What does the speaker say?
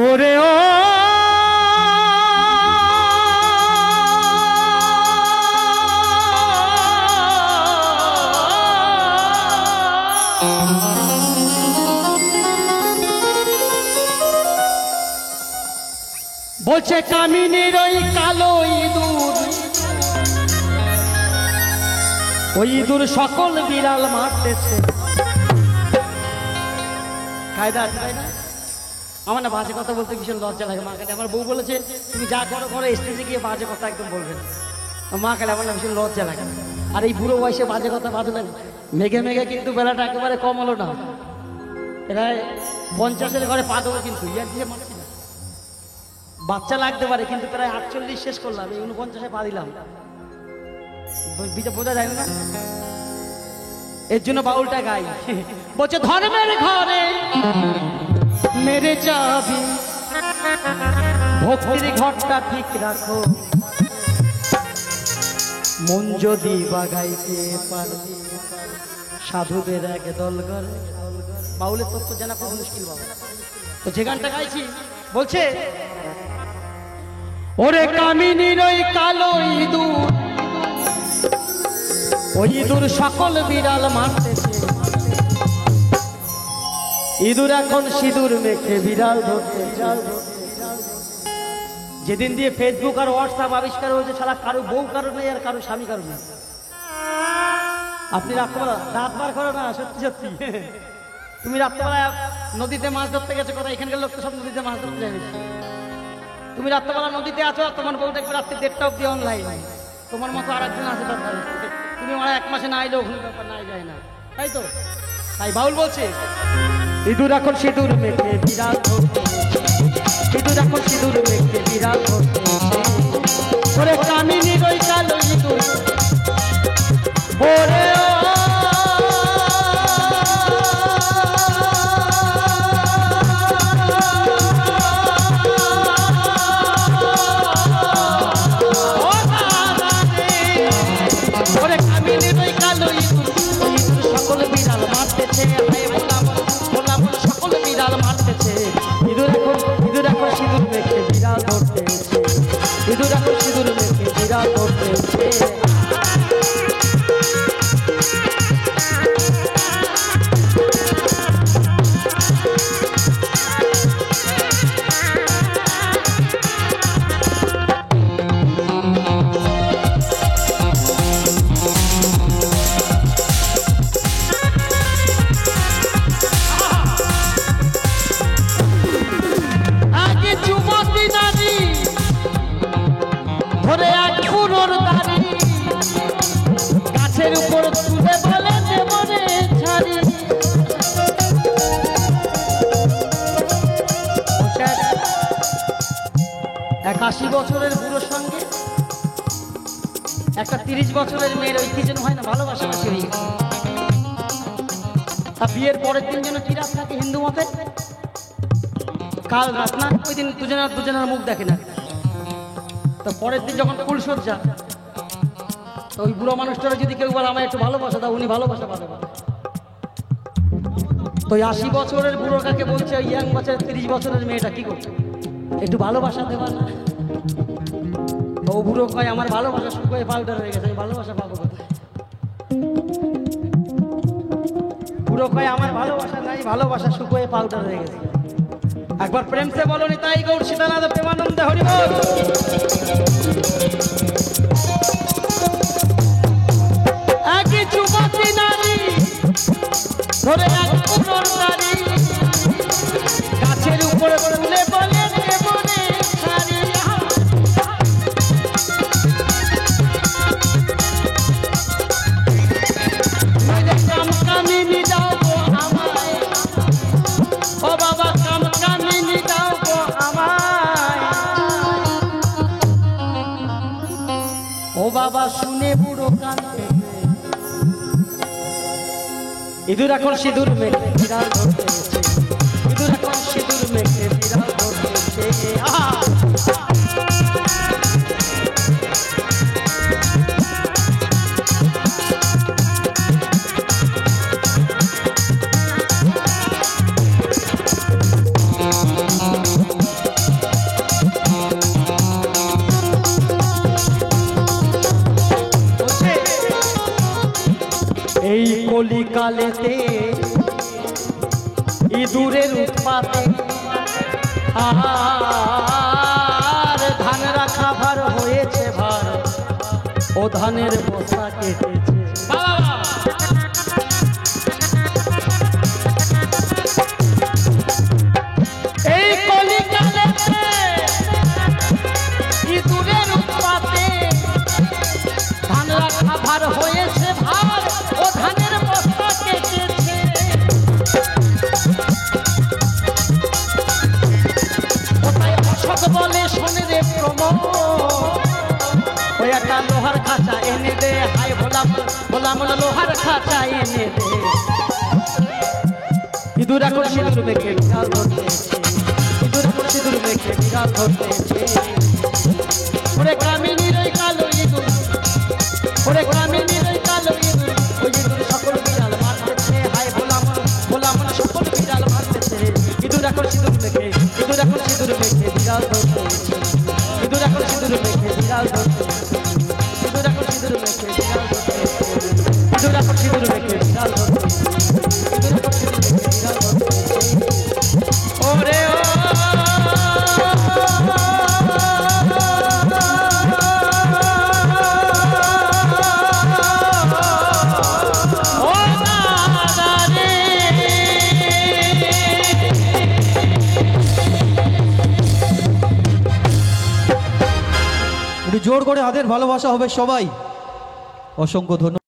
ওরে ও বলছে কামিনীর ওই কালো ইঁদুর, ওই ইঁদুর সকল বিড়াল মারতেছে। কায়দা তাই না? আমার না বাজে কথা বলতে ভীষণ লজ্জা লাগে। মা কালে আমার বউ বলেছে তুমি যা করো করো, স্টেজে গিয়ে বাজে কথা একদম বলবে না। মা কালে আমার না ভীষণ লজ্জা লাগে। আর এই বুড়ো বয়সে বাজে কথা বাজে লাগে। মেঘে মেঘে কিন্তু বেলাটা একেবারে কম হলো না। প্রায় 50-এর ঘরে পা দেবো, কিন্তু ইয়ার দিয়ে মারছি না। বাচ্চা লাগতে পারে, কিন্তু প্রায় 48 শেষ করলাম, এই 49-এ পা দিলাম। বোঝা যায় না, এর জন্য বাউলটা গাই। বলছে ধর্মের ঘরে মেরে যাবি, ভক্তির ঘরটা ঠিক রাখো, মন যদি বাগাইতে পারবি সাধুদের এক দল করে। বাউলের তত্ত্ব জানা খুব মুশকিল বাবা। তো যে গানটা গাইছি বলছে ওরে কামিনীর ওই কালো ইঁদুর, ওই ইঁদুর সকল বিড়াল মারতেছে। ইঁদুর এখন সিঁদুর মেখে বিড়াল ধরতে। যেদিন দিয়ে ফেসবুক আর হোয়াটসঅ্যাপ আবিষ্কার হয়েছে, ছাড়া কারো বউ কারো নেই আর কারো স্বামী কারো নেই। আপনি রাত্রেবেলা রাত বার করো না, সত্যি সত্যি তুমি রাত্রেবেলা নদীতে মাছ ধরতে গেছো, কথা এখানকার লোক তো সব নদীতে মাছ ধরতে যায়। তুমি রাত্রেবেলা নদীতে আছো, তোমার বউ দেখবে রাত্রি 1:30 অব্দি অনলাইন। তোমার মতো আর একজন আছে, তুমি মানে 1 মাসে না আইলেও ওখানে ব্যাপার নাই যায় না, তাই তো? তাই বাউল বলছে ইঁদুর এখন সিঁদুর মেখে বিড়াল ধরতে, ইঁদুর এখন সিঁদুর মেখে বিড়াল ধরতে। ওরে কামিনীর ওই কালো ইঁদুর, ওরে গাছের উপর তুলে বলে দেবরে ছাড়ি। 81 বছরের বুড়োর সঙ্গে একটা 30 বছরের মেয়ের ওই কি যেন হয় না, ভালোবাসাবাসি হয়ে গেছে। তা বিয়ের পরের দিন যেন কি রাত থাকে হিন্দু মতে, কাল রাত না, ওই দিন দুজনের মুখ দেখে না। তো পরের দিন যখন ফুলসজ্জা, তো ওই বুড়ো মানুষটারা যদি কেউ বলে আমায় একটু ভালোবাসা দাও, উনি ভালোবাসা পাবে। তো 80 বছরের বুড়ো কাকে বলছে ওই ইয়াং বছরের 30 বছরের মেয়েটা কি করছে, একটু ভালোবাসা দেওয়া না। তো ও বুড়ো কয় আমার ভালোবাসা শুকিয়ে পাউডার হয়ে গেছে, আমি ভালোবাসা পাবো কোথায়? বুড়ো কয় আমার ভালোবাসা নাই, ভালোবাসা শুকিয়ে পাউডার হয়ে গেছে। একবার প্রেম সে বলো নি তাই গৌর সীতানাথ প্রেমানন্দ হরি বল। একই যুবতী নারী ধরে এক পুনর নারী, গাছের উপরে তুলে বলে দেবরে ছাড়ি। কাম কামিনী দাও গো আমায়, ও বাবা কাম কামিনী দাও গো আমায়। ও বাবা শুনে বুড়ো কাঁদতে, ইঁদুর এখন সিঁদুর মেখে বিড়াল ধরতেছে, ইঁদুর এখন সিঁদুর মেখে বিড়াল ধরতেছে। কলিকালেতে ইঁদুরের উৎপাতে আর ধান রাখা ভার হয়েছে ভার, ও ধানের বস্তা কেটেছে। এই কলিকালেতে ইঁদুরের উৎপাতে ধান রাখা ভার হয়েছে ভার, ও ধানের বস্তা কেটেছে। কোথায় অশোক বলে শোনে রে প্রমোদ, ওই একটা লোহার খাঁচা এনে দে, হাই ভোলা ভোলা মোলা লোহার খাঁচা এনে দে। ইঁদুর এখন সিঁদুর মেখে বিড়াল ধরতেছে, ইঁদুর এখন সিঁদুর মেখে বিড়াল ধরতেছে। ওরে কামিনীর ওই কালো ইঁদুর, ওরে কামিনীর ওই কালো ইঁদুর, ওই ইঁদুর সকল বিড়াল মারতেছে, হাই ভোলা মোলা সকল বিড়াল মারতেছে। ইঁদুর এখন সিঁদুর মেখে, ইঁদুর এখন সিঁদুর মেখে বিড়াল ধরতেছে, ইঁদুর এখন সিঁদুর মেখে বিড়াল ধরতেছে, ইঁদুর এখন সিঁদুর মেখে বিড়াল ধরতেছে, ইঁদুর এখন সিঁদুর মেখে বিড়াল ধরতেছে, ইঁদুর এখন সিঁদুর মেখে বিড়াল ধরতেছে। ওরে ও জোর করে হাতের ভালোবাসা হবে সবাই। অসংখ্য ধন্যবাদ।